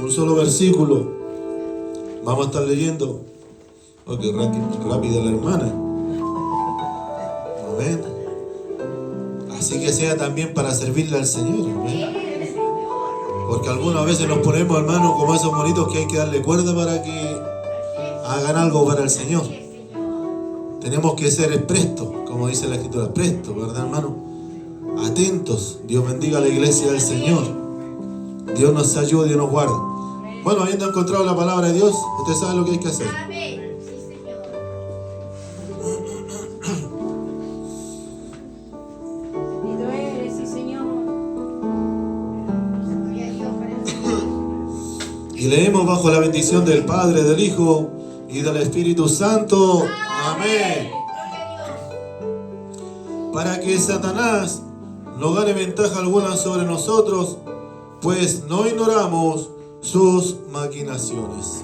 Un solo versículo vamos a estar leyendo. Oh, qué rápida la hermana. Amén. Así que sea también para servirle al Señor. Amén. Porque algunas veces nos ponemos, hermanos, como esos monitos que hay que darle cuerda para que hagan algo para el Señor. Tenemos que ser prestos, como dice la Escritura, prestos, ¿verdad, hermano? Atentos. Dios bendiga a la iglesia del Señor. Dios nos ayude, Dios nos guarde. Bueno, habiendo encontrado la palabra de Dios, usted sabe lo que hay que hacer. Amén. Sí, Señor. Bendito eres, sí, Señor. Gloria a Dios para el Señor. Y leemos bajo la bendición del Padre, del Hijo y del Espíritu Santo. Amén. Para que Satanás no gane ventaja alguna sobre nosotros, pues no ignoramos sus maquinaciones.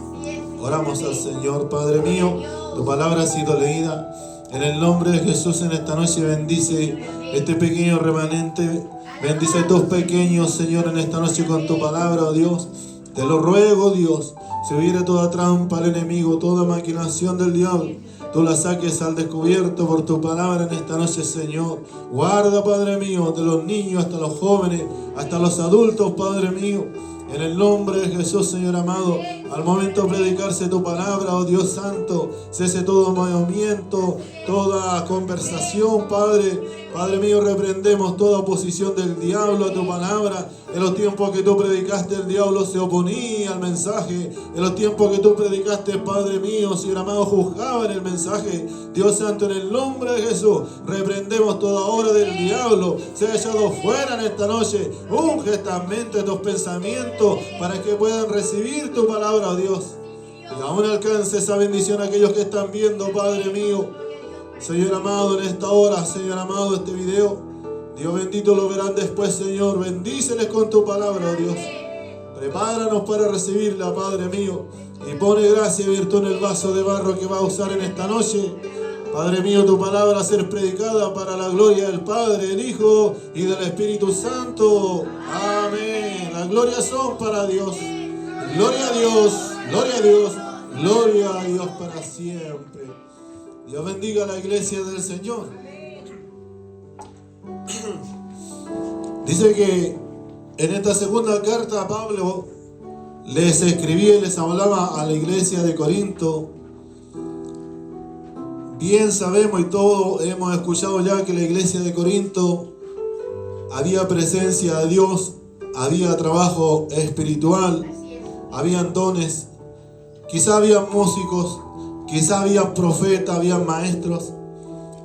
Oramos al Señor. Padre mío, tu palabra ha sido leída. En el nombre de Jesús en esta noche bendice este pequeño remanente. Bendice a estos pequeños, Señor, en esta noche con tu palabra, oh Dios. Te lo ruego, Dios, si hubiera toda trampa al enemigo, toda maquinación del diablo, tú la saques al descubierto por tu palabra en esta noche, Señor. Guarda, Padre mío, de los niños hasta los jóvenes, hasta los adultos, Padre mío. En el nombre de Jesús, Señor amado, al momento de predicarse tu palabra, oh Dios santo, cese todo movimiento, toda conversación, Padre. Padre mío, reprendemos toda oposición del diablo a tu palabra. En los tiempos que tú predicaste, el diablo se oponía al mensaje. En los tiempos que tú predicaste, Padre mío, Señor amado, juzgaban el mensaje. Dios santo, en el nombre de Jesús, reprendemos toda obra del diablo. Sea echado fuera en esta noche. Unge esta mente, estos pensamientos, para que puedan recibir tu palabra, oh Dios. Y aún alcance esa bendición a aquellos que están viendo, Padre mío. Señor amado, en esta hora, Señor amado, este video, Dios bendito, lo verán después, Señor. Bendíceles con tu palabra, oh Dios. Prepáranos para recibirla, Padre mío. Y pone gracia y virtud en el vaso de barro que va a usar en esta noche. Padre mío, tu palabra a ser predicada para la gloria del Padre, del Hijo y del Espíritu Santo. Amén. Las glorias son para Dios. Gloria a Dios, gloria a Dios, gloria a Dios para siempre. Dios bendiga a la iglesia del Señor. Dice que en esta segunda carta Pablo les escribía y les hablaba a la iglesia de Corinto. Bien sabemos y todos hemos escuchado ya que la iglesia de Corinto había presencia de Dios, había trabajo espiritual, habían dones, quizá había músicos, quizá había profetas, había maestros,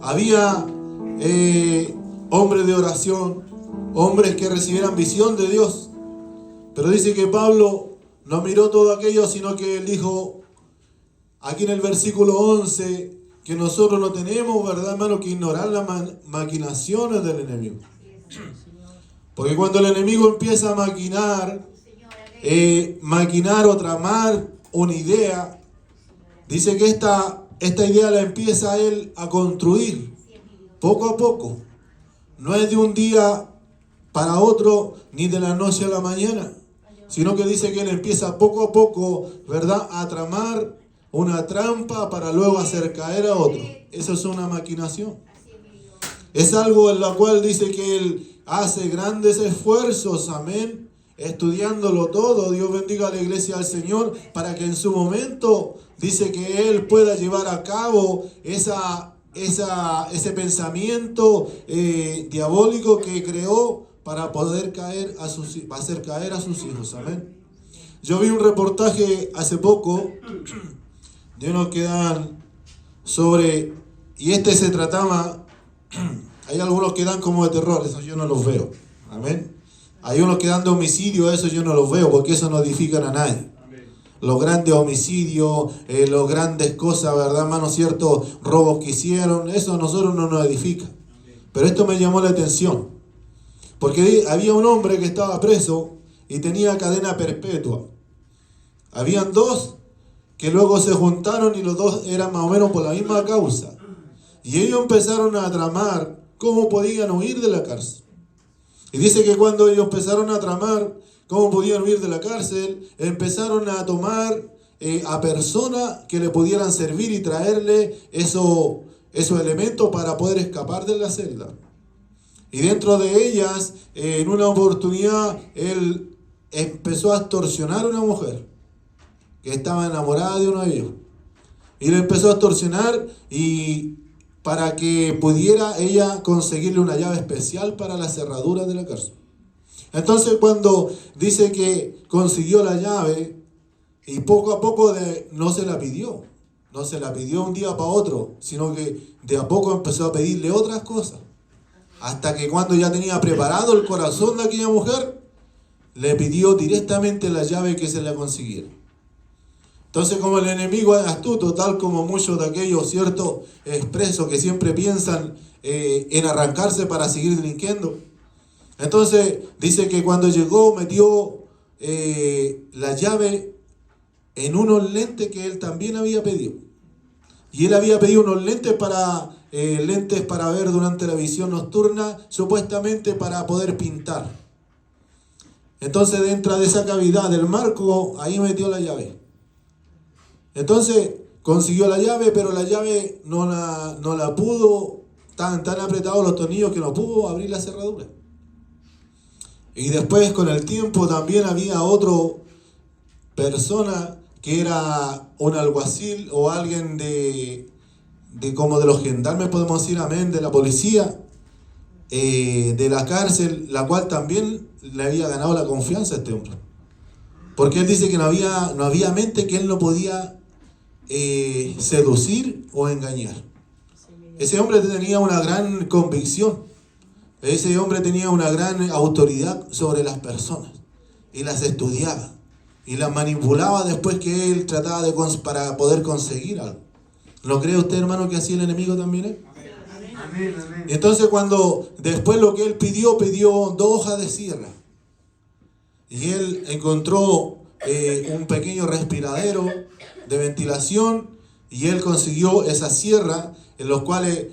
había hombres de oración, hombres que recibieran visión de Dios. Pero dice que Pablo no miró todo aquello, sino que él dijo aquí en el versículo 11 que nosotros no tenemos, ¿verdad, hermano?, que ignorar las maquinaciones del enemigo. Porque cuando el enemigo empieza a maquinar o tramar una idea, dice que esta idea la empieza él a construir poco a poco. No es de un día para otro, ni de la noche a la mañana, sino que dice que él empieza poco a poco, ¿verdad?, a tramar una trampa para luego hacer caer a otro. Eso es una maquinación. Es algo en la cual dice que él hace grandes esfuerzos, amén, estudiándolo todo. Dios bendiga a la iglesia del Señor, para que en su momento, dice que él pueda llevar a cabo ese pensamiento diabólico que creó para poder hacer caer a sus hijos, amén. Yo vi un reportaje hace poco de unos que dan sobre, y se trataba, hay algunos que dan como de terror, esos yo no los veo, amén. Hay unos que dan de homicidio, esos yo no los veo, porque eso no edifican a nadie. Los grandes homicidios, las grandes cosas, ¿verdad, hermano? Ciertos robos que hicieron, eso a nosotros no nos edifica. Pero esto me llamó la atención, porque había un hombre que estaba preso y tenía cadena perpetua. Habían dos que luego se juntaron y los dos eran más o menos por la misma causa. Y ellos empezaron a tramar cómo podían huir de la cárcel. Y dice que cuando ellos empezaron a tramar cómo podían huir de la cárcel, empezaron a tomar a personas que le pudieran servir y traerle esos elementos para poder escapar de la celda. Y dentro de ellas, en una oportunidad, él empezó a extorsionar a una mujer que estaba enamorada de uno de ellos. Y le empezó a extorsionar y para que pudiera ella conseguirle una llave especial para las cerraduras de la cárcel. Entonces cuando dice que consiguió la llave y poco a poco no se la pidió un día para otro, sino que de a poco empezó a pedirle otras cosas. Hasta que cuando ya tenía preparado el corazón de aquella mujer, le pidió directamente la llave que se la consiguiera. Entonces, como el enemigo es astuto, tal como muchos de aquellos ciertos expresos que siempre piensan en arrancarse para seguir delinquiendo. Entonces, dice que cuando llegó, metió la llave en unos lentes que él también había pedido. Y él había pedido unos lentes para ver durante la visión nocturna, supuestamente para poder pintar. Entonces, dentro de esa cavidad del marco, ahí metió la llave. Entonces consiguió la llave, pero la llave no la pudo, tan apretados los tornillos que no pudo abrir la cerradura. Y después con el tiempo también había otra persona que era un alguacil o alguien de como de los gendarmes, podemos decir, amén, de la policía, de la cárcel, la cual también le había ganado la confianza a este hombre. Porque él dice que no había mente que él no podía seducir o engañar. Ese hombre tenía una gran convicción. Ese hombre tenía una gran autoridad sobre las personas. Y las estudiaba. Y las manipulaba después que él trataba para poder conseguir algo. ¿No cree usted, hermano, que así el enemigo también es? Amén, amén. Entonces cuando después lo que él pidió 2 hojas de sierra. Y él encontró un pequeño respiradero de ventilación y él consiguió esa sierra en los cuales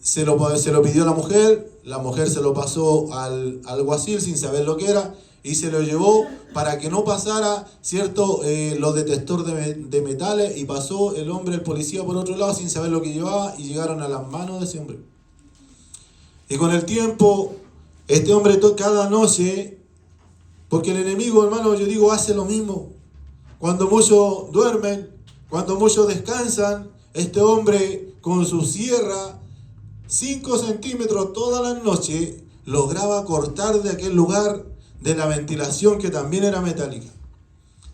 se lo pidió la mujer se lo pasó al alguacil sin saber lo que era y se lo llevó para que no pasara, ¿cierto?, los detectores de metales, y pasó el policía por otro lado sin saber lo que llevaba y llegaron a las manos de ese hombre. Y con el tiempo, este hombre cada noche, porque el enemigo, hermano, yo digo, hace lo mismo. Cuando muchos duermen, cuando muchos descansan, este hombre con su sierra, 5 centímetros todas las noches, lograba cortar de aquel lugar de la ventilación que también era metálica.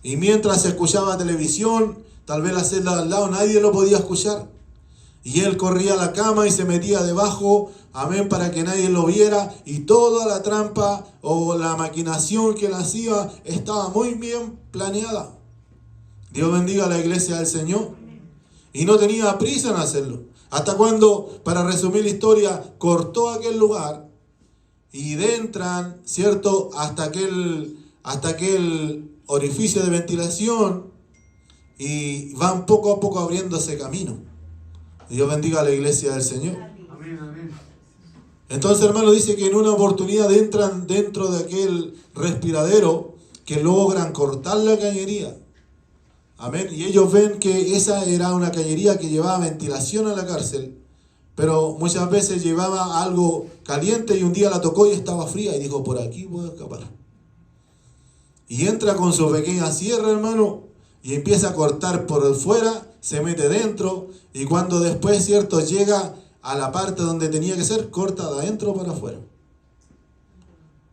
Y mientras se escuchaba televisión, tal vez la celda de al lado nadie lo podía escuchar. Y él corría a la cama y se metía debajo, amén, para que nadie lo viera. Y toda la trampa o la maquinación que él hacía estaba muy bien planeada. Dios bendiga a la iglesia del Señor. Y no tenía prisa en hacerlo. Hasta cuando, para resumir la historia, cortó aquel lugar y entran, ¿cierto?, hasta aquel orificio de ventilación y van poco a poco abriéndose camino. Dios bendiga a la iglesia del Señor. Amén, amén. Entonces, hermano, dice que en una oportunidad entran dentro de aquel respiradero que logran cortar la cañería. Amén. Y ellos ven que esa era una cañería que llevaba ventilación a la cárcel, pero muchas veces llevaba algo caliente y un día la tocó y estaba fría y dijo, por aquí puedo escapar. Y entra con su pequeña sierra, hermano, y empieza a cortar por fuera, se mete dentro y cuando después, cierto, llega a la parte donde tenía que ser, corta de adentro para afuera.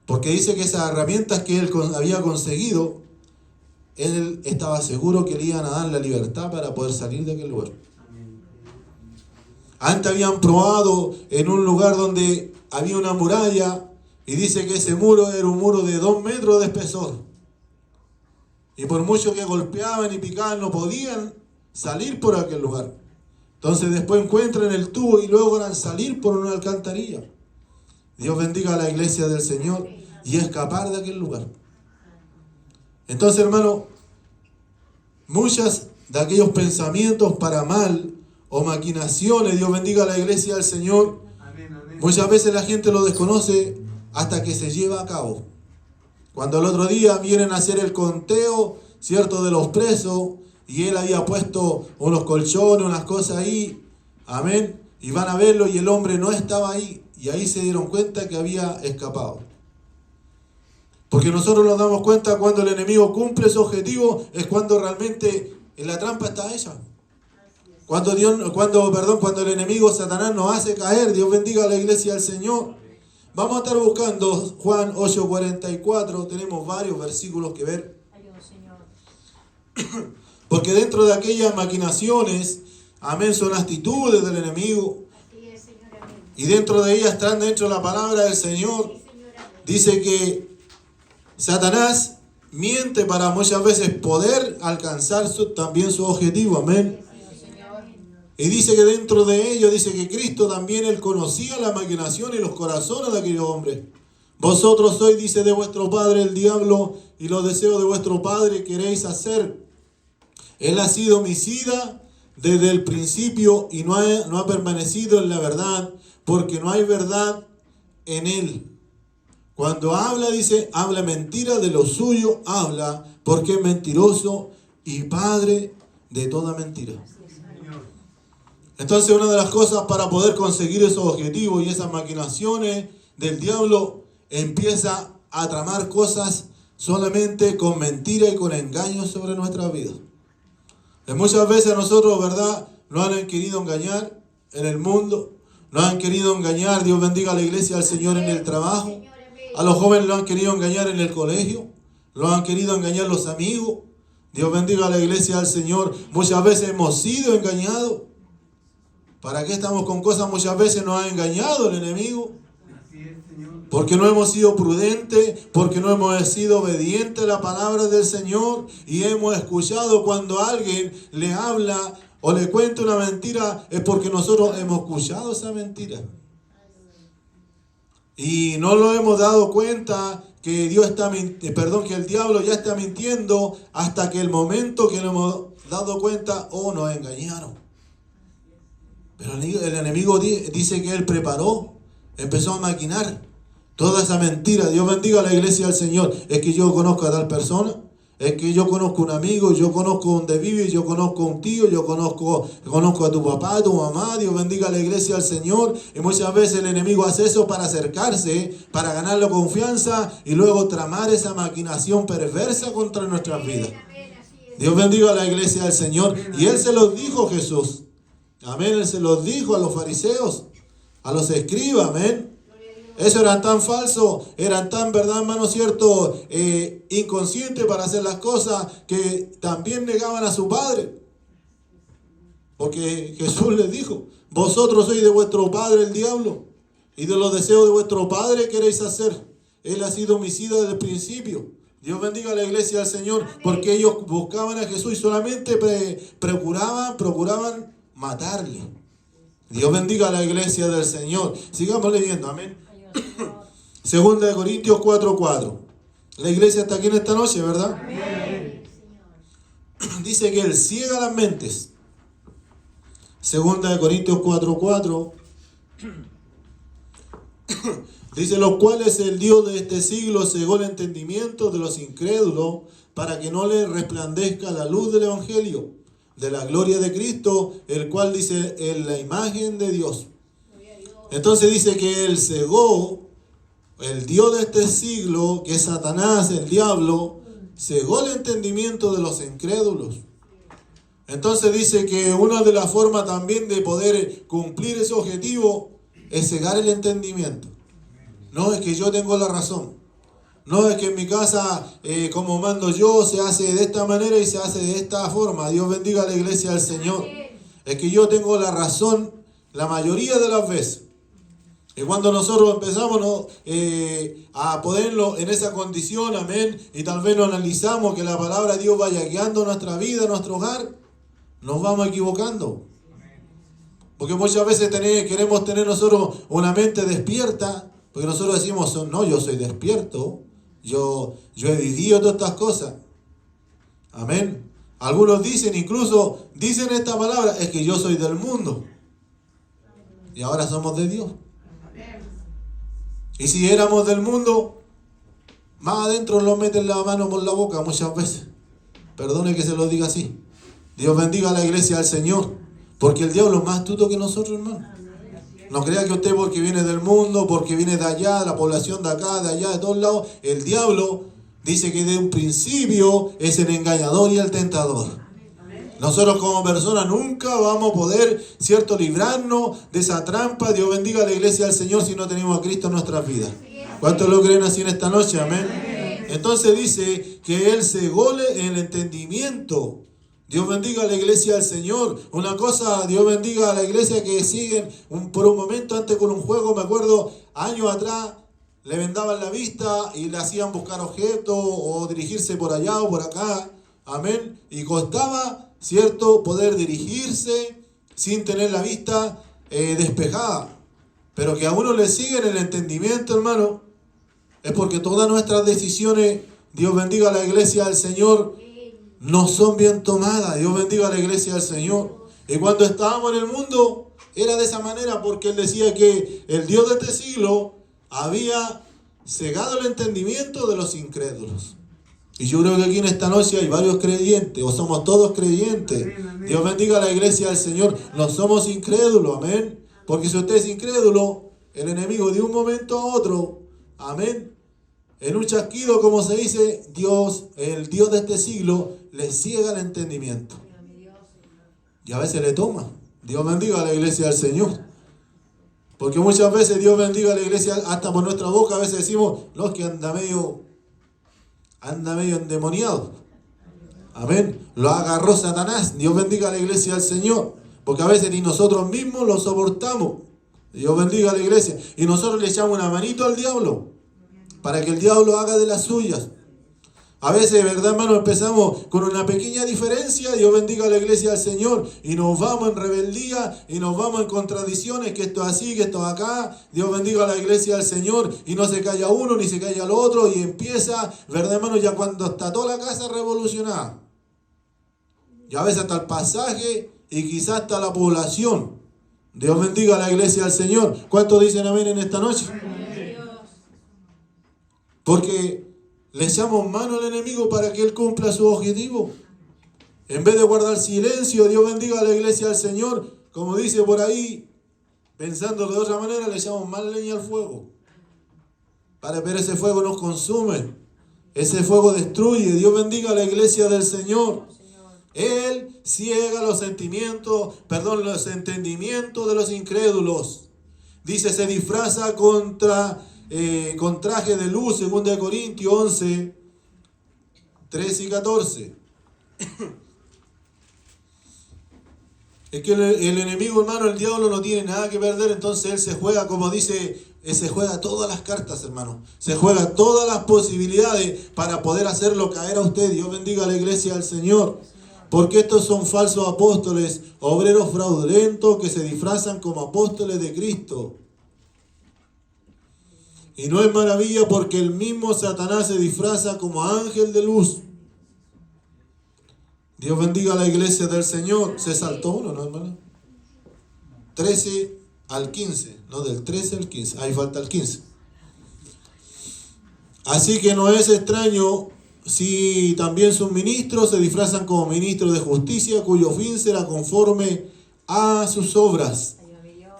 Porque dice que esas herramientas que él había conseguido, él estaba seguro que le iban a dar la libertad para poder salir de aquel lugar. Antes habían probado en un lugar donde había una muralla y dice que ese muro era un muro de 2 metros de espesor. Y por mucho que golpeaban y picaban no podían salir por aquel lugar. Entonces después encuentran el tubo y logran salir por una alcantarilla. Dios bendiga a la iglesia del Señor y escapar de aquel lugar. Entonces, hermano, muchas de aquellos pensamientos para mal o maquinaciones, Dios bendiga a la iglesia del Señor, Amén, amén. muchas veces la gente lo desconoce hasta que se lleva a cabo. Cuando el otro día vienen a hacer el conteo, ¿cierto?, de los presos, y él había puesto unos colchones, unas cosas ahí, amén, y van a verlo y el hombre no estaba ahí, y ahí se dieron cuenta que había escapado. Porque nosotros nos damos cuenta cuando el enemigo cumple su objetivo, es cuando realmente en la trampa está ella. Cuando el enemigo Satanás nos hace caer. Dios bendiga a la iglesia del Señor. Vamos a estar buscando Juan 8:44. Tenemos varios versículos que ver. Ayúdanos, Señor. Porque dentro de aquellas maquinaciones, amén, son actitudes del enemigo. Así es, Señor, amén. Y dentro de ellas están dentro de la palabra del Señor. Sí, Señor, amén. Dice que Satanás miente para muchas veces poder alcanzar también su objetivo. Amén. Y dice que dentro de ello, dice que Cristo también, él conocía la maquinación y los corazones de aquellos hombres. Vosotros sois, dice, de vuestro padre el diablo, y los deseos de vuestro padre queréis hacer. Él ha sido homicida desde el principio y no ha permanecido en la verdad, porque no hay verdad en él. Cuando habla, dice, habla mentira, de lo suyo habla, porque es mentiroso y padre de toda mentira. Entonces, una de las cosas para poder conseguir esos objetivos y esas maquinaciones del diablo, empieza a tramar cosas solamente con mentira y con engaños sobre nuestra vida. Y muchas veces nosotros, ¿verdad?, nos han querido engañar en el mundo, nos han querido engañar, Dios bendiga a la iglesia del Señor, en el trabajo. A los jóvenes lo han querido engañar en el colegio, lo han querido engañar los amigos. Dios bendiga a la iglesia del Señor. Muchas veces hemos sido engañados. ¿Para qué estamos con cosas? Muchas veces nos ha engañado el enemigo. Porque no hemos sido prudentes, porque no hemos sido obedientes a la palabra del Señor y hemos escuchado cuando alguien le habla o le cuenta una mentira, es porque nosotros hemos escuchado esa mentira. Y no lo hemos dado cuenta que que el diablo ya está mintiendo hasta que el momento que nos hemos dado cuenta, nos engañaron. Pero el enemigo dice que él preparó, empezó a maquinar toda esa mentira. Dios bendiga a la iglesia del Señor. Es que yo conozco a tal persona, es que yo conozco a un amigo, yo conozco donde vive, yo conozco a un tío, yo conozco a tu papá, a tu mamá. Dios bendiga a la iglesia del Señor. Y muchas veces el enemigo hace eso para acercarse, para ganar la confianza y luego tramar esa maquinación perversa contra nuestras vidas. Dios bendiga a la iglesia del Señor. Y él se los dijo, Jesús. Amén. Él se los dijo a los fariseos, a los escribas. Amén. Eso eran tan falsos, eran tan, verdad, hermano, cierto, inconscientes para hacer las cosas, que también negaban a su padre. Porque Jesús les dijo: vosotros sois de vuestro padre el diablo, y de los deseos de vuestro padre queréis hacer. Él ha sido homicida desde el principio. Dios bendiga a la iglesia del Señor, porque ellos buscaban a Jesús y solamente procuraban matarle. Dios bendiga a la iglesia del Señor. Sigamos leyendo, amén. Segunda de Corintios 4:4. La iglesia está aquí en esta noche, ¿verdad? Amén. Dice que él ciega las mentes. Segunda de Corintios 4:4. Dice: los cuales el Dios de este siglo cegó el entendimiento de los incrédulos, para que no les resplandezca la luz del evangelio de la gloria de Cristo, el cual, dice, es la imagen de Dios. Entonces dice que él cegó, el Dios de este siglo, que es Satanás, el diablo, cegó el entendimiento de los incrédulos. Entonces dice que una de las formas también de poder cumplir ese objetivo es cegar el entendimiento. No es que yo tengo la razón. No es que en mi casa, como mando yo, se hace de esta manera y se hace de esta forma. Dios bendiga a la iglesia del Señor. Es que yo tengo la razón la mayoría de las veces. Y cuando nosotros empezamos a ponerlo en esa condición, amén, y tal vez nos analizamos que la palabra de Dios vaya guiando nuestra vida, nuestro hogar, nos vamos equivocando. Porque muchas veces queremos tener nosotros una mente despierta, porque nosotros decimos: no, yo soy despierto, yo he vivido todas estas cosas. Amén. Algunos dicen esta palabra: es que yo soy del mundo. Y ahora somos de Dios. Y si éramos del mundo, más adentro lo meten la mano por la boca muchas veces. Perdone que se lo diga así. Dios bendiga a la iglesia del Señor, porque el diablo es más astuto que nosotros, hermano. No crea que usted porque viene del mundo, porque viene de allá, de la población de acá, de allá, de todos lados. El diablo dice que de un principio es el engañador y el tentador. Nosotros como personas nunca vamos a poder, ¿cierto?, librarnos de esa trampa. Dios bendiga a la iglesia del Señor si no tenemos a Cristo en nuestras vidas. ¿Cuántos lo creen así en esta noche? Amén. Entonces dice que Él cegó el entendimiento. Dios bendiga a la iglesia del Señor. Una cosa, Dios bendiga a la iglesia que siguen por un momento antes con un juego. Me acuerdo, años atrás, le vendaban la vista y le hacían buscar objetos o dirigirse por allá o por acá. Amén. Y costaba, ¿cierto?, poder dirigirse sin tener la vista despejada. Pero que a uno le siguen el entendimiento, hermano, es porque todas nuestras decisiones, Dios bendiga a la iglesia del Señor, no son bien tomadas. Dios bendiga a la iglesia del Señor. Y cuando estábamos en el mundo, era de esa manera, porque Él decía que el Dios de este siglo había cegado el entendimiento de los incrédulos. Y yo creo que aquí en esta noche hay varios creyentes, o somos todos creyentes. Dios bendiga a la iglesia del Señor. No somos incrédulos, amén. Porque si usted es incrédulo, el enemigo de un momento a otro, amén, en un chasquido, como se dice, Dios, el Dios de este siglo, le ciega el entendimiento. Y a veces le toma. Dios bendiga a la iglesia del Señor. Porque muchas veces Dios bendiga a la iglesia, hasta por nuestra boca, a veces decimos, no, es que anda medio endemoniado. Amén. Lo agarró Satanás. Dios bendiga a la iglesia del Señor. Porque a veces ni nosotros mismos lo soportamos. Dios bendiga a la iglesia. Y nosotros le echamos una manito al diablo, para que el diablo haga de las suyas. A veces, ¿verdad, hermano? Empezamos con una pequeña diferencia, Dios bendiga a la iglesia del Señor, y nos vamos en rebeldía, y nos vamos en contradicciones, que esto es así, que esto es acá. Dios bendiga a la iglesia del Señor, y no se calla uno, ni se calla el otro, y empieza, ¿verdad, hermano? Ya cuando está toda la casa revolucionada. Y a veces hasta el pasaje, y quizás hasta la población. Dios bendiga a la iglesia del Señor. ¿Cuántos dicen amén en esta noche? Porque le echamos mano al enemigo para que él cumpla su objetivo. En vez de guardar silencio, Dios bendiga a la iglesia del Señor. Como dice por ahí, pensándolo de otra manera, le echamos más leña al fuego. Pero ese fuego nos consume. Ese fuego destruye. Dios bendiga a la iglesia del Señor. Él ciega los entendimientos de los incrédulos. Dice, se disfraza con traje de luz, 2 Corintios 11, 13 y 14. Es que el enemigo, hermano, el diablo no tiene nada que perder, entonces él se juega, como dice, se juega todas las cartas, hermano. Se juega todas las posibilidades para poder hacerlo caer a usted. Dios bendiga a la iglesia del Señor. Porque estos son falsos apóstoles, obreros fraudulentos que se disfrazan como apóstoles de Cristo. Y no es maravilla porque el mismo Satanás se disfraza como ángel de luz. Dios bendiga a la iglesia del Señor. Se saltó uno, ¿no, hermano? 13 al 15. No, del 13 al 15. Ahí falta el 15. Así que no es extraño si también sus ministros se disfrazan como ministros de justicia, cuyo fin será conforme a sus obras.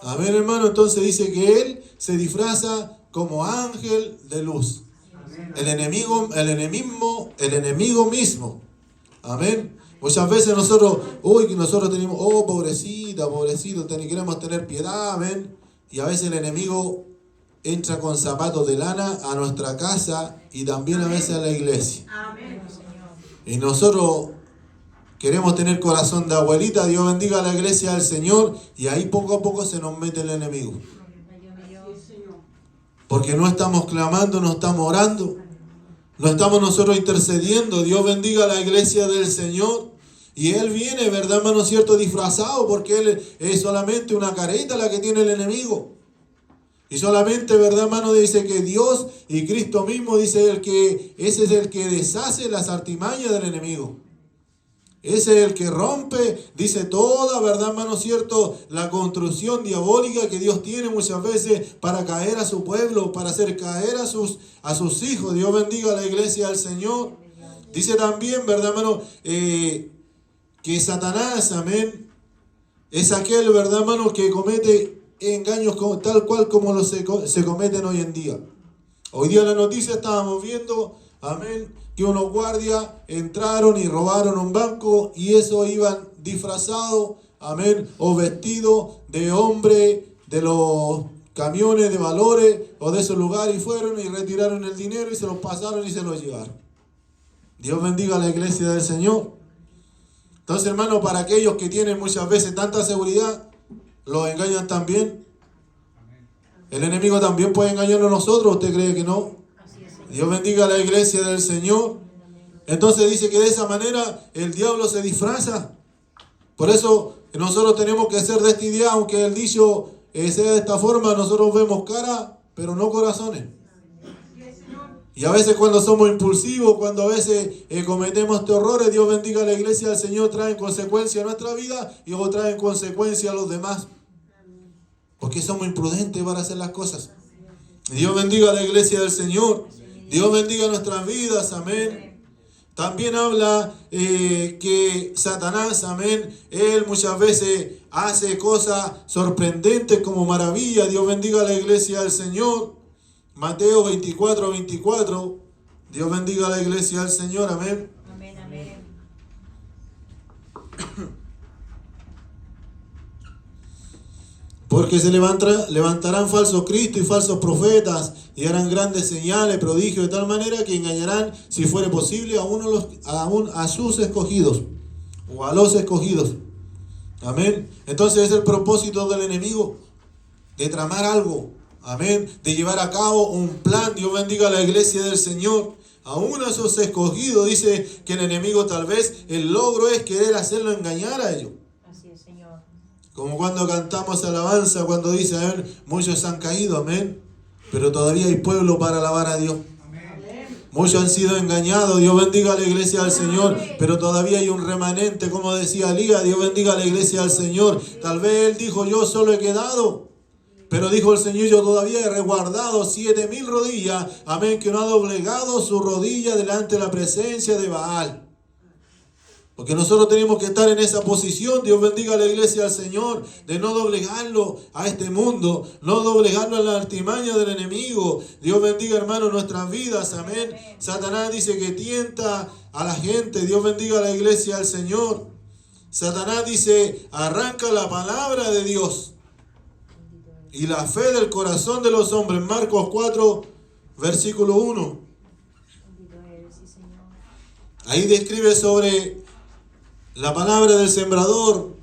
Amén, hermano. Entonces dice que él se disfraza como ángel de luz. El enemigo mismo. Amén. Muchas veces nosotros tenemos, pobrecito, queremos tener piedad, amén. Y a veces el enemigo entra con zapatos de lana a nuestra casa y también a veces a la iglesia. Amén. Y nosotros queremos tener corazón de abuelita. Dios bendiga a la iglesia del Señor, y ahí poco a poco se nos mete el enemigo. Porque no estamos clamando, no estamos orando, no estamos nosotros intercediendo. Dios bendiga a la iglesia del Señor. Y Él viene, ¿verdad, hermano? Cierto, disfrazado, porque Él es solamente una careta la que tiene el enemigo. Y solamente, ¿verdad, hermano? Dice que Dios y Cristo mismo, dice ese es el que deshace las artimañas del enemigo. es el que rompe, dice toda, ¿verdad, hermano? ¿Cierto? La construcción diabólica que Dios tiene muchas veces para caer a su pueblo, para hacer caer a sus hijos. Dios bendiga a la iglesia del Señor. Dice también, ¿verdad, hermano? Que Satanás, amén, es aquel, ¿verdad, hermano? Que comete engaños tal cual como se cometen hoy en día. Hoy día en la noticia estábamos viendo, amén, que unos guardias entraron y robaron un banco y eso iban disfrazados, amén, o vestidos de hombre de los camiones de valores o de esos lugares y fueron y retiraron el dinero y se los pasaron y se los llevaron. Dios bendiga a la iglesia del Señor. Entonces, hermano, para aquellos que tienen muchas veces tanta seguridad, los engañan también. El enemigo también puede engañarnos a nosotros. ¿Usted cree que no? Dios bendiga a la iglesia del Señor. Entonces dice que de esa manera el diablo se disfraza. Por eso nosotros tenemos que ser de esta idea, aunque el dicho sea de esta forma, nosotros vemos cara, pero no corazones. Y a veces cuando somos impulsivos, cuando a veces cometemos errores, Dios bendiga a la iglesia del Señor, traen consecuencias a nuestra vida y luego traen consecuencias a los demás. Porque somos imprudentes para hacer las cosas. Dios bendiga a la iglesia del Señor. Dios bendiga nuestras vidas, amén. También habla que Satanás, amén, él muchas veces hace cosas sorprendentes como maravilla. Dios bendiga a la iglesia del Señor. Mateo 24:24. Dios bendiga a la iglesia del Señor, amén. Amén, amén. Porque se levantarán falsos cristos y falsos profetas y harán grandes señales, prodigios, de tal manera que engañarán, si fuere posible, aún a sus escogidos o a los escogidos. Amén. Entonces es el propósito del enemigo, de tramar algo. Amén. De llevar a cabo un plan. Dios bendiga a la iglesia del Señor. Aún a sus escogidos. Dice que el enemigo tal vez el logro es querer hacerlo engañar a ellos. Así es, Señor. Como cuando cantamos alabanza, cuando dice, amén, muchos han caído, amén, pero todavía hay pueblo para alabar a Dios. Muchos han sido engañados, Dios bendiga a la iglesia del Señor, pero todavía hay un remanente, como decía Elías, Dios bendiga a la iglesia del Señor. Tal vez él dijo, yo solo he quedado, pero dijo el Señor, yo todavía he resguardado 7,000 rodillas, amén, que no ha doblegado su rodilla delante de la presencia de Baal. Porque nosotros tenemos que estar en esa posición, Dios bendiga a la iglesia del Señor, de no doblegarlo a este mundo, no doblegarlo a la artimaña del enemigo. Dios bendiga, hermano, nuestras vidas, amén. Satanás dice que tienta a la gente, Dios bendiga a la iglesia del Señor. Satanás dice, arranca la palabra de Dios y la fe del corazón de los hombres. Marcos 4, versículo 1. Ahí describe sobre la palabra del sembrador,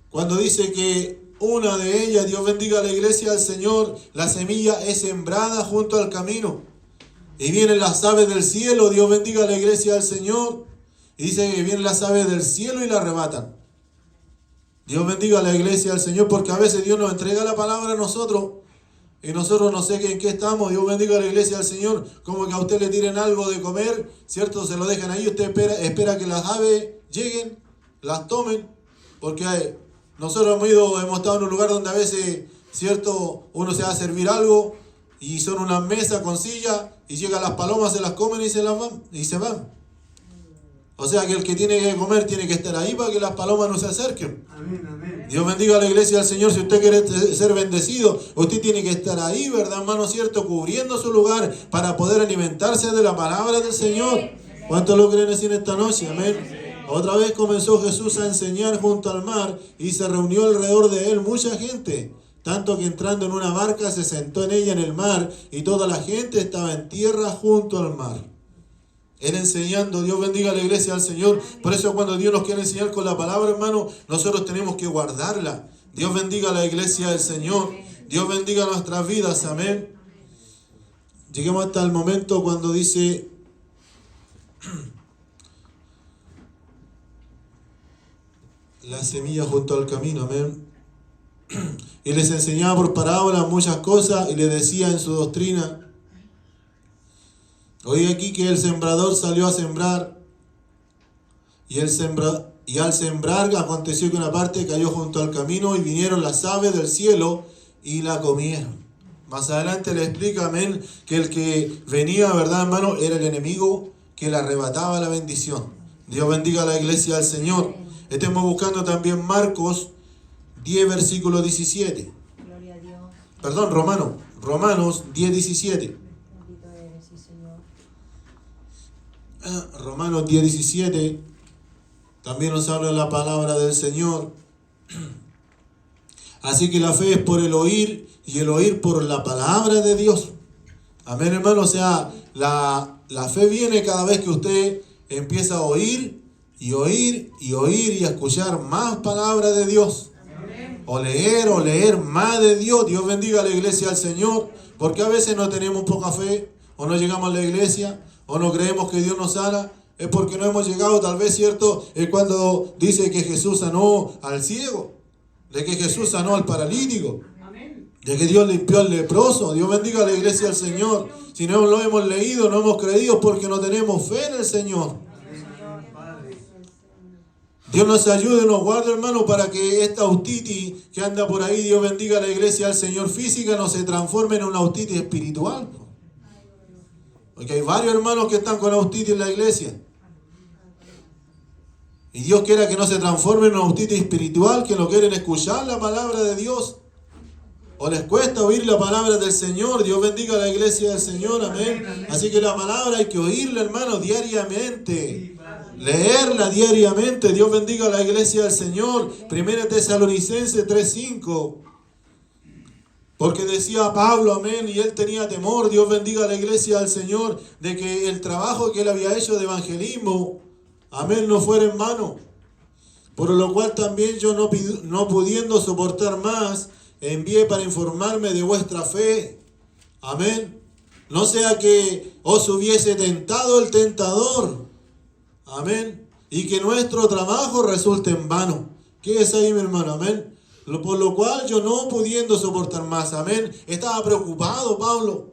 cuando dice que una de ellas, Dios bendiga a la iglesia del Señor, la semilla es sembrada junto al camino. Y vienen las aves del cielo, Dios bendiga a la iglesia del Señor. Y dice que vienen las aves del cielo y la arrebatan. Dios bendiga a la iglesia del Señor, porque a veces Dios nos entrega la palabra a nosotros y nosotros no sé en qué estamos. Dios bendiga a la iglesia del Señor, como que a usted le tiren algo de comer, ¿cierto? Se lo dejan ahí, usted espera que las aves lleguen, las tomen, porque nosotros hemos estado en un lugar donde a veces, ¿cierto? Uno se va a servir algo y son unas mesas con sillas y llegan las palomas, se las comen y se van. O sea que el que tiene que comer tiene que estar ahí para que las palomas no se acerquen. Amén, amén. Dios bendiga a la iglesia del Señor. Si usted quiere ser bendecido, usted tiene que estar ahí, ¿verdad, hermano? ¿Cierto? Cubriendo su lugar para poder alimentarse de la palabra del Señor. ¿Cuántos lo creen así en esta noche? Amén. Otra vez comenzó Jesús a enseñar junto al mar y se reunió alrededor de él mucha gente. Tanto que entrando en una barca se sentó en ella en el mar y toda la gente estaba en tierra junto al mar. Él enseñando, Dios bendiga a la iglesia del Señor. Por eso cuando Dios nos quiere enseñar con la palabra, hermano, nosotros tenemos que guardarla. Dios bendiga a la iglesia del Señor. Dios bendiga nuestras vidas, amén. Lleguemos hasta el momento cuando dice, la semilla junto al camino, amén. Y les enseñaba por parábolas muchas cosas y les decía en su doctrina. Hoy aquí que el sembrador salió a sembrar y al sembrar aconteció que una parte cayó junto al camino y vinieron las aves del cielo y la comieron. Más adelante le explica, amén, que el que venía, ¿verdad, hermano? Era el enemigo que le arrebataba la bendición. Dios bendiga a la iglesia del Señor. Estemos buscando también Marcos 10, versículo 17. Gloria a Dios. Perdón, Romanos 10, 17. Bendito eres, sí, Señor. Romanos 10, 17. También nos habla la palabra del Señor. Así que la fe es por el oír y el oír por la palabra de Dios. Amén, hermano. O sea, la fe viene cada vez que usted empieza a oír y oír y oír y a escuchar más palabra de Dios. O leer más de Dios. Dios bendiga a la iglesia del Señor. Porque a veces no tenemos poca fe, o no llegamos a la iglesia, o no creemos que Dios nos sana. Es porque no hemos llegado, tal vez, ¿cierto? Es cuando dice que Jesús sanó al ciego, de que Jesús sanó al paralítico, de que Dios limpió al leproso. Dios bendiga a la iglesia del Señor. Si no lo hemos leído, no hemos creído, porque no tenemos fe en el Señor. Dios nos ayude y nos guarde, hermano, para que esta autitis que anda por ahí, Dios bendiga a la iglesia del Señor física, no se transforme en una autitis espiritual. Porque hay varios hermanos que están con autitis en la iglesia. Y Dios quiera que no se transforme en una autitis espiritual, que no quieren escuchar la palabra de Dios. O les cuesta oír la palabra del Señor. Dios bendiga a la iglesia del Señor, amén. Así que la palabra hay que oírla, hermano, diariamente. Leerla diariamente. Dios bendiga a la iglesia del Señor. 1 Tesalonicenses 3:5. Porque decía Pablo, amén, y él tenía temor, Dios bendiga a la iglesia del Señor, de que el trabajo que él había hecho de evangelismo, amén, no fuera en vano. Por lo cual también yo no pudiendo soportar más, envié para informarme de vuestra fe. Amén. No sea que os hubiese tentado el tentador. Amén. Y que nuestro trabajo resulte en vano. ¿Qué es ahí, mi hermano? Amén. Por lo cual yo no pudiendo soportar más. Amén. Estaba preocupado Pablo.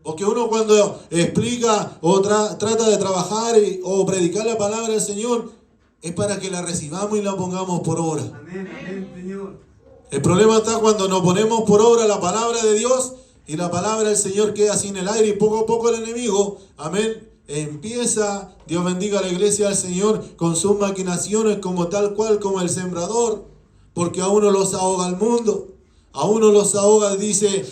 Porque uno cuando explica o trata de trabajar o predicar la palabra del Señor, es para que la recibamos y la pongamos por obra. Amén, amén, Señor. El problema está cuando nos ponemos por obra la palabra de Dios y la palabra del Señor queda así en el aire y poco a poco el enemigo, amén, empieza, Dios bendiga a la iglesia del Señor, con sus maquinaciones como tal cual como el sembrador, porque a uno los ahoga el mundo, a uno los ahoga, dice,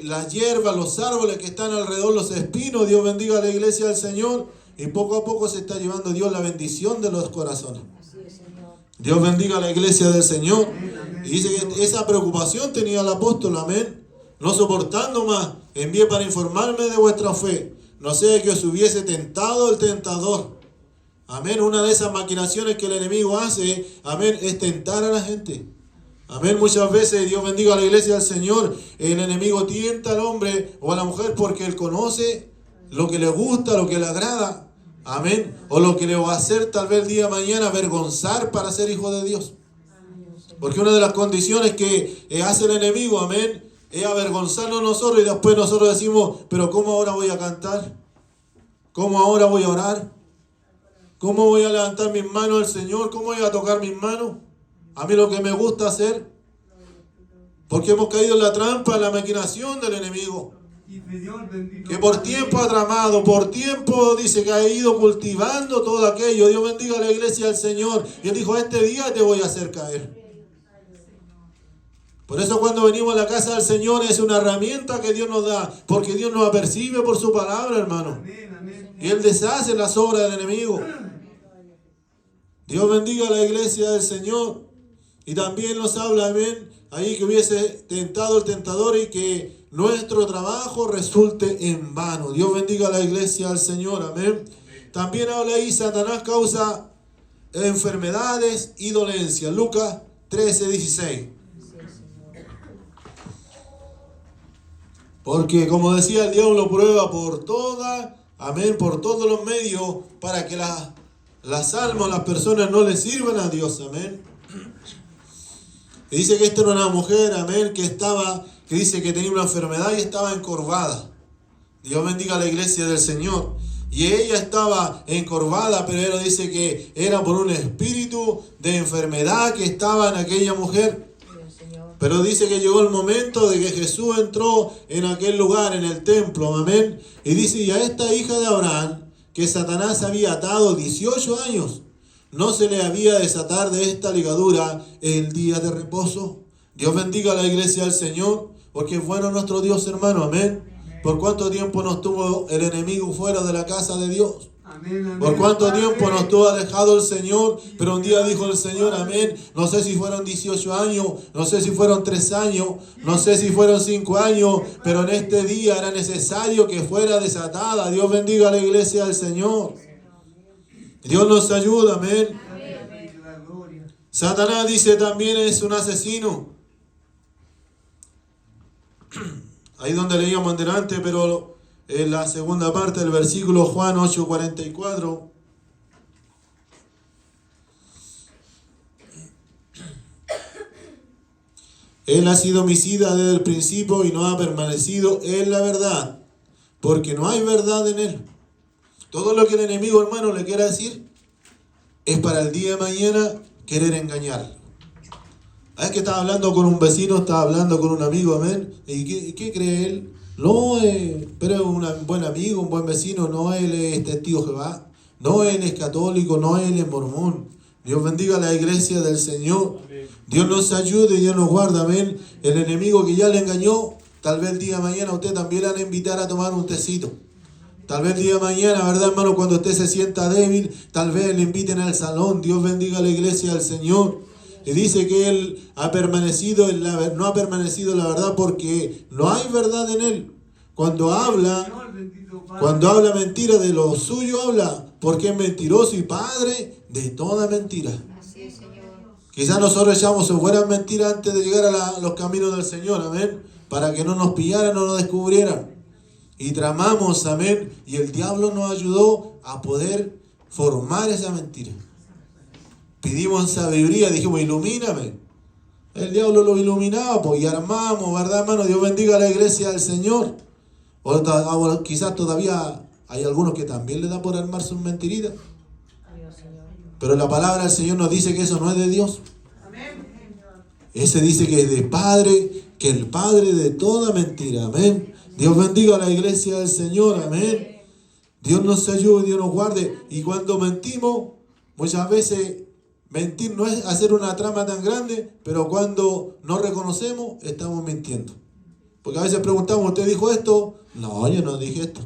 las hierbas, los árboles que están alrededor, los espinos. Dios bendiga a la iglesia del Señor, y poco a poco se está llevando Dios la bendición de los corazones. Así es, Señor. Dios bendiga a la iglesia del Señor. Y dice que esa preocupación tenía el apóstol, amén. No soportando más, envié para informarme de vuestra fe. No sea que os hubiese tentado el tentador. Amén. Una de esas maquinaciones que el enemigo hace, amén, es tentar a la gente. Amén. Muchas veces, Dios bendiga a la iglesia del Señor, el enemigo tienta al hombre o a la mujer porque él conoce lo que le gusta, lo que le agrada. Amén. O lo que le va a hacer tal vez el día de mañana avergonzar para ser hijo de Dios. Porque una de las condiciones que hace el enemigo, amén, es avergonzarnos nosotros y después nosotros decimos, pero ¿cómo ahora voy a cantar? ¿Cómo ahora voy a orar? ¿Cómo voy a levantar mis manos al Señor? ¿Cómo voy a tocar mis manos? A mí lo que me gusta hacer. Porque hemos caído en la trampa, en la maquinación del enemigo. Que por tiempo ha tramado, por tiempo dice que ha ido cultivando todo aquello. Dios bendiga a la iglesia del Señor. Y él dijo, este día te voy a hacer caer. Por eso cuando venimos a la casa del Señor es una herramienta que Dios nos da. Porque Dios nos apercibe por su palabra, hermano. Y Él deshace las obras del enemigo. Dios bendiga a la iglesia del Señor. Y también nos habla, amén, ahí que hubiese tentado el tentador y que nuestro trabajo resulte en vano. Dios bendiga a la iglesia del Señor, amén. También habla ahí, Satanás causa enfermedades y dolencias. Lucas 13:16. Porque como decía, el diablo prueba por todas, amén, por todos los medios para que las almas, las personas no le sirvan a Dios, amén. Y dice que esta era una mujer, amén, que dice que tenía una enfermedad y estaba encorvada. Dios bendiga a la iglesia del Señor. y ella estaba encorvada, pero él dice que era por un espíritu de enfermedad que estaba en aquella mujer. Pero dice que llegó el momento de que Jesús entró en aquel lugar, en el templo, amén. Y dice, y a esta hija de Abraham, que Satanás había atado 18 años, no se le había desatar de esta ligadura el día de reposo. Dios bendiga a la iglesia del Señor, porque es bueno nuestro Dios, hermano, amén. ¿Por cuánto tiempo nos tuvo el enemigo fuera de la casa de Dios? Amén, amén. ¿Por cuánto tiempo nos tuvo alejado el Señor? Pero un día dijo el Señor, amén. No sé si fueron 18 años, no sé si fueron 3 años, no sé si fueron 5 años, pero en este día era necesario que fuera desatada. Dios bendiga a la iglesia del Señor. Dios nos ayuda, amén. Satanás dice también es un asesino. Ahí donde leíamos delante, pero en la segunda parte del versículo Juan 8:44. Él ha sido homicida desde el principio y no ha permanecido en la verdad, porque no hay verdad en él. Todo lo que el enemigo, hermano, le quiera decir es para el día de mañana querer engañar. Es que estaba hablando con un vecino, estaba hablando con un amigo, amén. ¿Y qué cree él? No, pero es un buen amigo, un buen vecino. No, él es testigo de Jehová. No, él es católico. No, él es mormón. Dios bendiga a la iglesia del Señor. Dios nos ayude y Dios nos guarda, amén. El enemigo que ya le engañó, tal vez el día de mañana usted también le van a invitar a tomar un tecito. Tal vez el día de mañana, ¿verdad, hermano? Cuando usted se sienta débil, tal vez le inviten al salón. Dios bendiga a la iglesia del Señor. Y dice que él ha permanecido no ha permanecido en la verdad porque no hay verdad en él. Cuando habla mentira de lo suyo habla, porque es mentiroso y padre de toda mentira. Así es, Señor. Quizás nosotros echamos fuera mentiras antes de llegar a los caminos del Señor, amén, para que no nos pillaran, no nos descubrieran. Y tramamos, amén, y el diablo nos ayudó a poder formar esa mentira. Pedimos sabiduría, dijimos, ilumíname. El diablo lo iluminaba, pues, y armamos, ¿verdad, hermano? Dios bendiga a la iglesia del Señor. O quizás todavía hay algunos que también le da por armar sus mentiritas. Pero la palabra del Señor nos dice que eso no es de Dios. Ese dice que es de Padre, que el Padre de toda mentira. Amén. Dios bendiga a la iglesia del Señor. Amén. Dios nos ayude, Dios nos guarde. Y cuando mentimos, muchas veces mentir no es hacer una trama tan grande, pero cuando no reconocemos, estamos mintiendo. Porque a veces preguntamos, ¿usted dijo esto? No, yo no dije esto.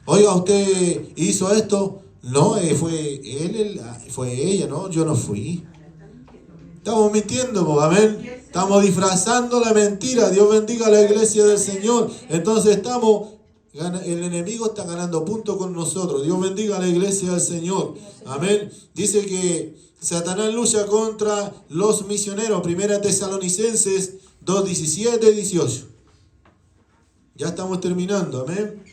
Oiga, ¿usted hizo esto? No, fue él, fue ella, no, yo no fui. Estamos mintiendo, pues, amén. Estamos disfrazando la mentira. Dios bendiga a la iglesia del Señor. Entonces el enemigo está ganando puntos con nosotros. Dios bendiga a la iglesia del Señor. Amén. Dice que Satanás lucha contra los misioneros. 1 Tesalonicenses 2:17 y 18. Ya estamos terminando. Amén.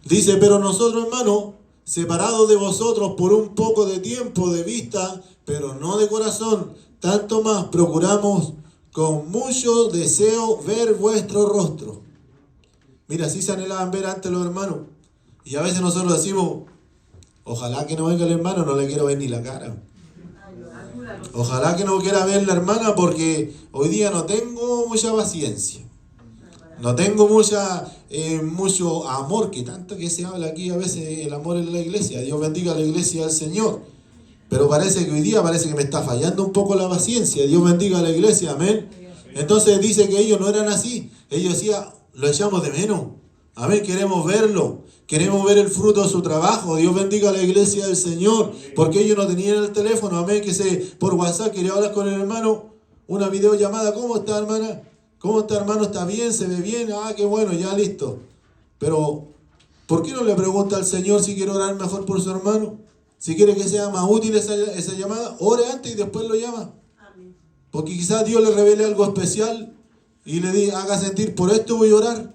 Dice, pero nosotros, hermanos, separados de vosotros por un poco de tiempo de vista, pero no de corazón, tanto más procuramos con mucho deseo ver vuestro rostro. Mira, así se anhelaban ver antes los hermanos. Y a veces nosotros decimos, ojalá que no venga el hermano, no le quiero ver ni la cara. Ojalá que no quiera ver la hermana porque hoy día no tengo mucha paciencia. No tengo mucho amor, que tanto que se habla aquí a veces el amor en la iglesia. Dios bendiga a la iglesia del Señor. Pero parece que hoy día parece que me está fallando un poco la paciencia. Dios bendiga a la iglesia, amén. Entonces dice que ellos no eran así. Ellos decían, lo echamos de menos. Amén, queremos verlo. Queremos ver el fruto de su trabajo. Dios bendiga a la iglesia del Señor. Porque ellos no tenían el teléfono, amén, que por WhatsApp quería hablar con el hermano. Una videollamada, ¿cómo está, hermana? ¿Cómo está, hermano? ¿Está bien? ¿Se ve bien? Ah, qué bueno, ya listo. Pero, ¿por qué no le pregunta al Señor si quiere orar mejor por su hermano? Si quiere que sea más útil esa llamada, ore antes y después lo llama. Porque quizás Dios le revele algo especial y le diga, haga sentir, por esto voy a orar.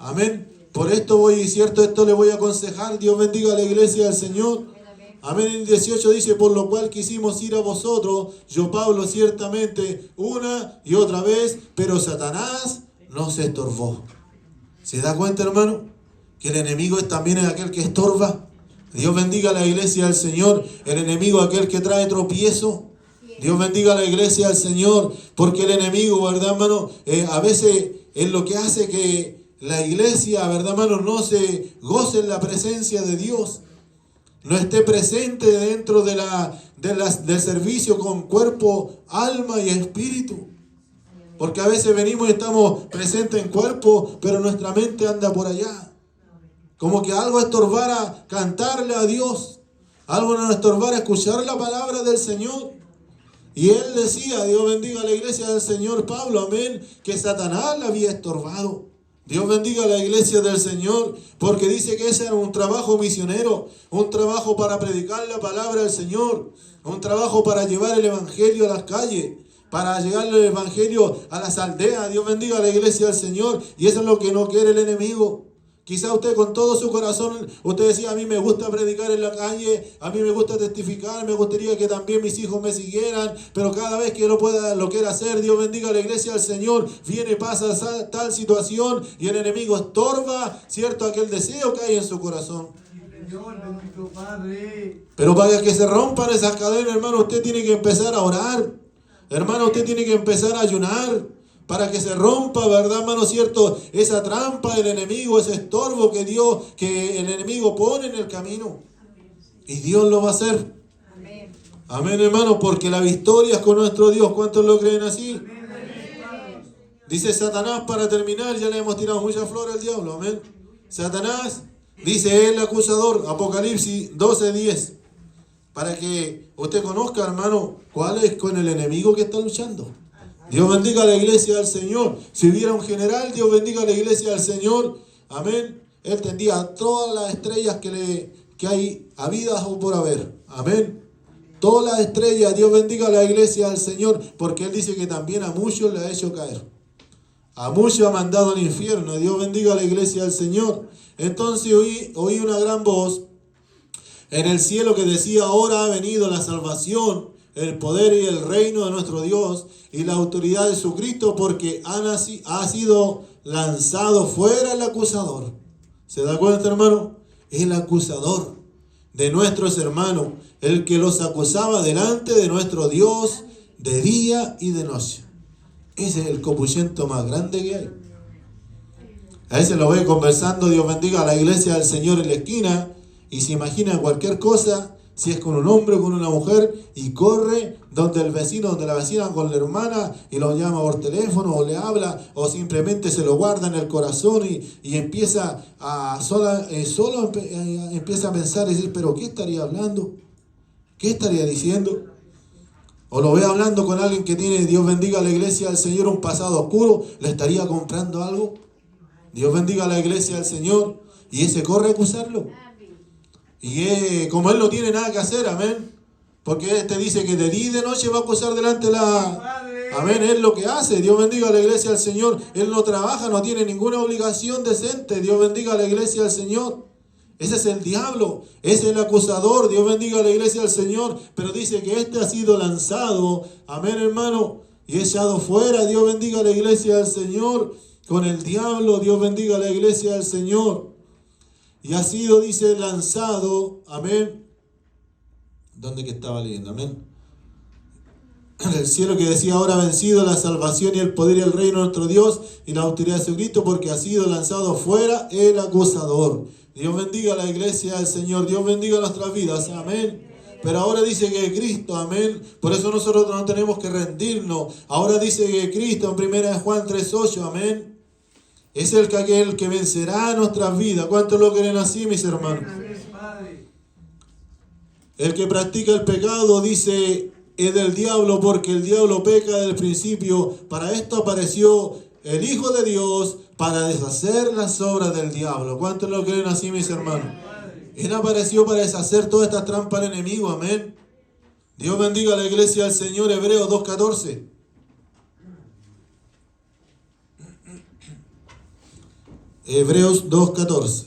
Amén. Por esto esto le voy a aconsejar. Dios bendiga a la iglesia del Señor. Amén. En el 18 dice, por lo cual quisimos ir a vosotros, yo Pablo ciertamente, una y otra vez, pero Satanás nos estorbó. ¿Se da cuenta, hermano? Que el enemigo también es aquel que estorba. Dios bendiga a la iglesia del Señor. El enemigo es aquel que trae tropiezo. Dios bendiga a la iglesia del Señor. Porque el enemigo, ¿verdad, hermano? A veces es lo que hace que la iglesia, ¿verdad, hermano? No se goce en la presencia de Dios. No esté presente dentro del servicio con cuerpo, alma y espíritu. Porque a veces venimos y estamos presentes en cuerpo, pero nuestra mente anda por allá. Como que algo estorbara cantarle a Dios. Algo nos estorbara escuchar la palabra del Señor. Y él decía, Dios bendiga a la iglesia del Señor Pablo, amén, que Satanás la había estorbado. Dios bendiga a la iglesia del Señor, porque dice que ese era un trabajo misionero, un trabajo para predicar la palabra del Señor, un trabajo para llevar el evangelio a las calles, para llevar el evangelio a las aldeas. Dios bendiga a la iglesia del Señor, y eso es lo que no quiere el enemigo. Quizá usted con todo su corazón, usted decía, a mí me gusta predicar en la calle, a mí me gusta testificar, me gustaría que también mis hijos me siguieran, pero cada vez que lo quiera hacer, Dios bendiga a la iglesia del Señor, viene y pasa tal situación y el enemigo estorba, ¿cierto?, aquel deseo que hay en su corazón. Señor, bendito Padre. Pero para que se rompan esas cadenas, hermano, usted tiene que empezar a orar. Hermano, usted tiene que empezar a ayunar. Para que se rompa, ¿verdad, hermano? ¿Cierto? Esa trampa del enemigo, ese estorbo que el enemigo pone en el camino. Y Dios lo va a hacer. Amén. Amén, hermano, porque la victoria es con nuestro Dios. ¿Cuántos lo creen así? Dice Satanás, para terminar, ya le hemos tirado mucha flor al diablo. Amén. Satanás, dice el acusador, Apocalipsis 12:10. Para que usted conozca, hermano, cuál es con el enemigo que está luchando. Dios bendiga a la iglesia del Señor. Si hubiera un general, Dios bendiga a la iglesia del Señor. Amén. Él tendría todas las estrellas que hay habidas o por haber. Amén. Todas las estrellas, Dios bendiga a la iglesia del Señor. Porque Él dice que también a muchos le ha hecho caer. A muchos ha mandado al infierno. Dios bendiga a la iglesia del Señor. Entonces oí una gran voz en el cielo que decía, ahora ha venido la salvación, el poder y el reino de nuestro Dios y la autoridad de su Cristo, porque ha sido lanzado fuera el acusador. ¿Se da cuenta, hermano? El acusador de nuestros hermanos, el que los acusaba delante de nuestro Dios de día y de noche. Ese es el copuchento más grande que hay. A ese lo ve conversando, Dios bendiga a la iglesia del Señor en la esquina, y se imagina cualquier cosa, si es con un hombre o con una mujer, y corre donde el vecino, donde la vecina con la hermana, y lo llama por teléfono, o le habla, o simplemente se lo guarda en el corazón y empieza empieza a pensar y decir, pero ¿qué estaría hablando? ¿Qué estaría diciendo? O lo ve hablando con alguien que tiene, Dios bendiga a la iglesia del Señor, un pasado oscuro, ¿le estaría comprando algo? Dios bendiga a la iglesia del Señor, y ese corre a acusarlo. Y como él no tiene nada que hacer, amén. Porque te dice que de día y de noche va a acusar delante de la... Amén, es lo que hace. Dios bendiga a la iglesia del Señor. Él no trabaja, no tiene ninguna obligación decente. Dios bendiga a la iglesia del Señor. Ese es el diablo, ese es el acusador. Dios bendiga a la iglesia del Señor. Pero dice que este ha sido lanzado, amén, hermano, y echado fuera. Dios bendiga a la iglesia del Señor. Con el diablo, Dios bendiga a la iglesia del Señor. Y ha sido, dice, lanzado, amén. ¿Dónde que estaba leyendo? Amén. En el cielo que decía, ahora ha vencido la salvación y el poder y el reino de nuestro Dios y la autoridad de su Cristo, porque ha sido lanzado fuera el acusador. Dios bendiga a la iglesia del Señor, Dios bendiga nuestras vidas, amén. Pero ahora dice que Cristo, amén. Por eso nosotros no tenemos que rendirnos. Ahora dice que Cristo en 1 Juan 3:8, amén. Es aquel que vencerá nuestras vidas. ¿Cuántos lo creen así, mis hermanos? El que practica el pecado, dice, es del diablo, porque el diablo peca desde el principio. Para esto apareció el Hijo de Dios, para deshacer las obras del diablo. ¿Cuántos lo creen así, mis hermanos? Él apareció para deshacer todas estas trampas del enemigo, amén. Dios bendiga a la iglesia del Señor. Hebreos 2:14. Hebreos 2:14.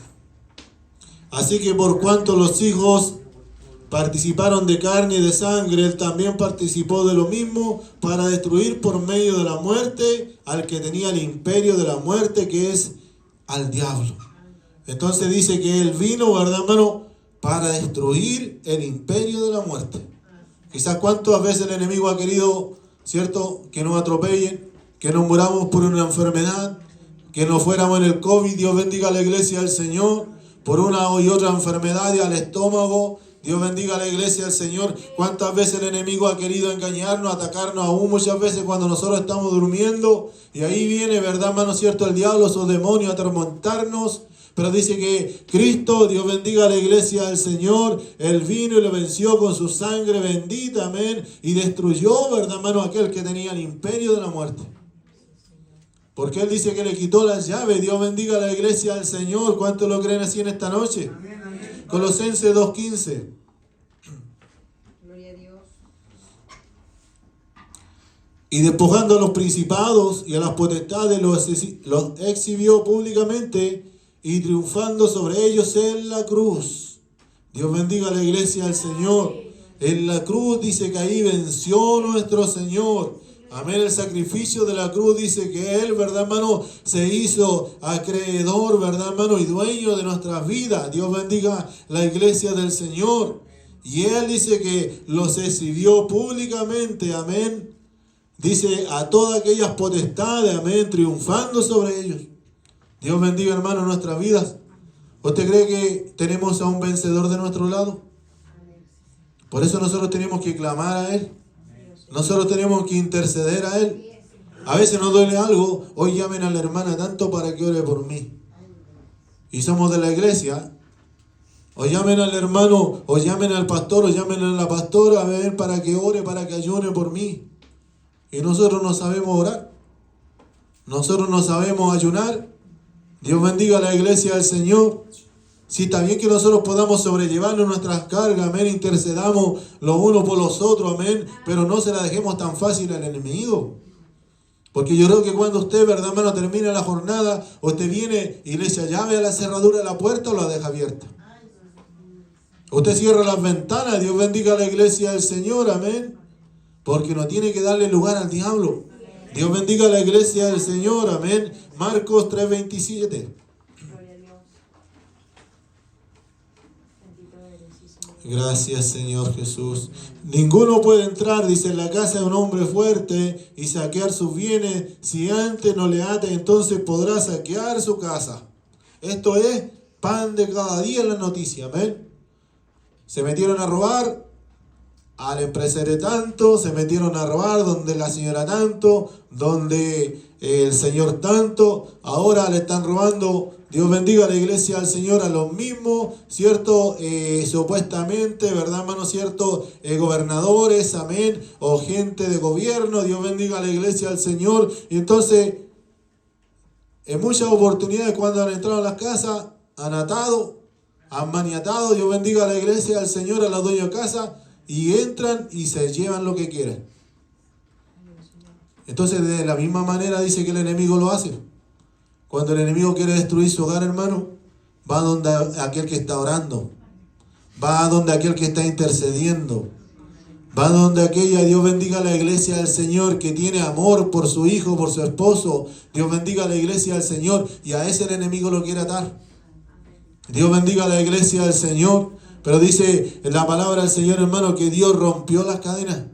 Así que por cuanto los hijos participaron de carne y de sangre, él también participó de lo mismo para destruir por medio de la muerte al que tenía el imperio de la muerte, que es al diablo. Entonces dice que Él vino, ¿verdad, hermano?, para destruir el imperio de la muerte. Quizás cuántas veces el enemigo ha querido, ¿cierto?, que nos atropellen, que nos muramos por una enfermedad, que nos fuéramos en el COVID. Dios bendiga a la iglesia del Señor, por una y otra enfermedad al estómago. Dios bendiga a la iglesia del Señor. Cuántas veces el enemigo ha querido engañarnos, atacarnos, aún muchas veces cuando nosotros estamos durmiendo. Y ahí viene, ¿verdad, hermano, cierto?, el diablo, esos demonios a atormentarnos. Pero dice que Cristo, Dios bendiga a la iglesia del Señor, Él vino y lo venció con su sangre bendita, amén, y destruyó, ¿verdad, hermano?, aquel que tenía el imperio de la muerte. Porque Él dice que le quitó las llaves. Dios bendiga a la iglesia del Señor. ¿Cuántos lo creen así en esta noche? Amén, amén. Colosenses 2:15. Gloria a Dios. Y despojando a los principados y a las potestades, los exhibió públicamente y triunfando sobre ellos en la cruz. Dios bendiga a la iglesia del Señor. En la cruz dice que ahí venció nuestro Señor. Amén. El sacrificio de la cruz dice que Él, ¿verdad, hermano?, se hizo acreedor, ¿verdad, hermano?, y dueño de nuestras vidas. Dios bendiga la iglesia del Señor. Y Él dice que los exhibió públicamente. Amén. Dice a todas aquellas potestades. Amén. Triunfando sobre ellos. Dios bendiga, hermano, nuestras vidas. ¿Usted cree que tenemos a un vencedor de nuestro lado? Por eso nosotros tenemos que clamar a Él. Nosotros tenemos que interceder a Él. A veces nos duele algo. Hoy llamen a la hermana tanto para que ore por mí. Y somos de la iglesia. O llamen al hermano, o llamen al pastor, o llamen a la pastora, a ver, para que ore, para que ayune por mí. Y nosotros no sabemos orar. Nosotros no sabemos ayunar. Dios bendiga a la iglesia del Señor. Si está bien que nosotros podamos sobrellevarnos nuestras cargas, amén, intercedamos los unos por los otros, amén, pero no se la dejemos tan fácil al enemigo. Porque yo creo que cuando usted, verdad, hermano, termina la jornada, usted viene y le echa llave a la cerradura de la puerta o la deja abierta. Usted cierra las ventanas. Dios bendiga a la iglesia del Señor, amén, porque no tiene que darle lugar al diablo. Dios bendiga a la iglesia del Señor, amén. Marcos 3:27. Gloria a Dios. Bendito eres, sí, Señor. Gracias, Señor Jesús. Ninguno puede entrar, dice, en la casa de un hombre fuerte y saquear sus bienes. Si antes no le ate, entonces podrá saquear su casa. Esto es pan de cada día en la noticia, amén. Se metieron a robar al empresario tanto, se metieron a robar donde la señora tanto, donde el señor tanto. Ahora le están robando, Dios bendiga a la iglesia del Señor, a los mismos, ¿cierto? Supuestamente, ¿verdad, hermano? ¿Cierto? Gobernadores, amén, o gente de gobierno. Dios bendiga a la iglesia del Señor. Y entonces, en muchas oportunidades cuando han entrado a las casas, han atado, han maniatado. Dios bendiga a la iglesia del Señor, a los dueños de casa, y entran y se llevan lo que quieren. Entonces, de la misma manera dice que el enemigo lo hace. Cuando el enemigo quiere destruir su hogar, hermano, va donde aquel que está orando, va donde aquel que está intercediendo, va donde aquella, Dios bendiga a la iglesia del Señor, que tiene amor por su hijo, por su esposo. Dios bendiga a la iglesia del Señor, y a ese el enemigo lo quiere atar. Dios bendiga a la iglesia del Señor. Pero dice en la palabra del Señor, hermano, que Dios rompió las cadenas.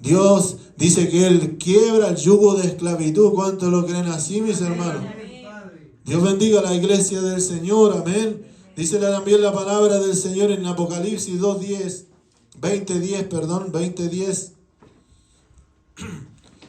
Dios dice que Él quiebra el yugo de esclavitud. ¿Cuántos lo creen así, mis hermanos? Dios bendiga a la iglesia del Señor, amén. Dice también la palabra del Señor en Apocalipsis 20:10.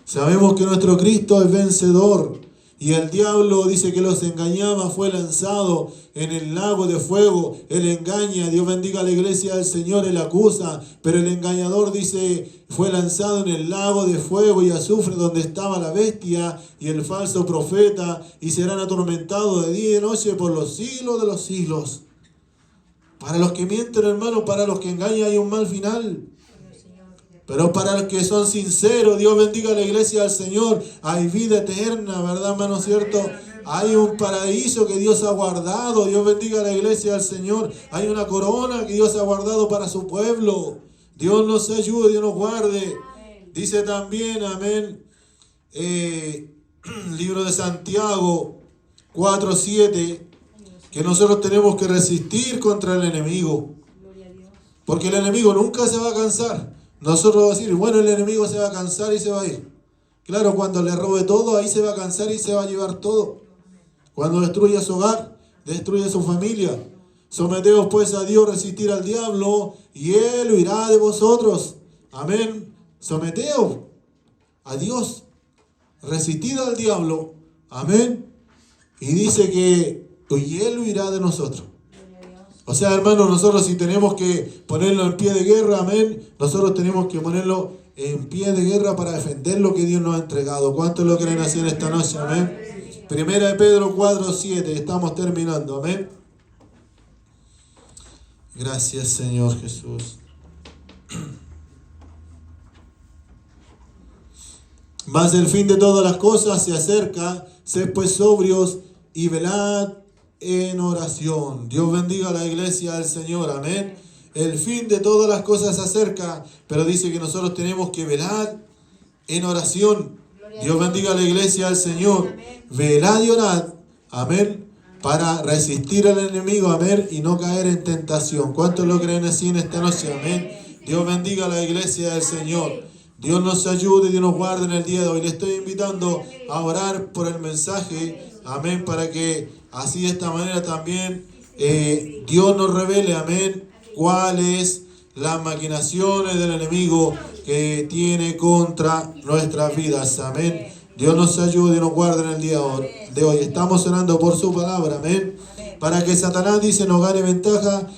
Sabemos que nuestro Cristo es vencedor. Y el diablo, dice, que los engañaba, fue lanzado en el lago de fuego. Él engaña. Dios bendiga a la iglesia del Señor. Él acusa. Pero el engañador, dice, fue lanzado en el lago de fuego y azufre, donde estaba la bestia y el falso profeta. Y serán atormentados de día y de noche por los siglos de los siglos. Para los que mienten, hermano, para los que engañan, hay un mal final. Pero para los que son sinceros, Dios bendiga a la iglesia del Señor, hay vida eterna, ¿verdad, hermano? ¿Cierto? Hay un paraíso que Dios ha guardado. Dios bendiga a la iglesia del Señor. Hay una corona que Dios ha guardado para su pueblo. Dios nos ayude, Dios nos guarde. Dice también, amén, libro de Santiago 4:7, que nosotros tenemos que resistir contra el enemigo. Gloria a Dios. Porque el enemigo nunca se va a cansar. Nosotros vamos a decir, bueno, el enemigo se va a cansar y se va a ir. Claro, cuando le robe todo, ahí se va a cansar y se va a llevar todo. Cuando destruya su hogar, destruye su familia. Someteos pues a Dios, resistir al diablo, y él huirá de vosotros. Amén. Someteos a Dios, resistid al diablo. Amén. Y dice que y él huirá de nosotros. Gloria a Dios. O sea, hermanos, nosotros si tenemos que ponerlo en pie de guerra, amén, nosotros tenemos que ponerlo en pie de guerra para defender lo que Dios nos ha entregado. ¿Cuántos lo creen así en esta noche? Amén. Primera de Pedro 4:7, estamos terminando, amén. Gracias, Señor Jesús. Mas el fin de todas las cosas se acerca, sed pues sobrios y velad en oración. Dios bendiga a la iglesia del Señor, amén. El fin de todas las cosas se acerca, pero dice que nosotros tenemos que velar en oración. Dios bendiga a la iglesia del Señor. Velad y orad, amén, para resistir al enemigo, amén, y no caer en tentación. ¿Cuántos lo creen así en esta noche? Amén. Dios bendiga a la iglesia del Señor. Dios nos ayude y Dios nos guarde en el día de hoy. Le estoy invitando a orar por el mensaje, amén, para que así de esta manera también Dios nos revele, amén, cuáles las maquinaciones del enemigo que tiene contra nuestras vidas, amén. Dios nos ayude y nos guarde en el día de hoy. Estamos orando por su palabra, amén, para que Satanás, dice, no gane ventaja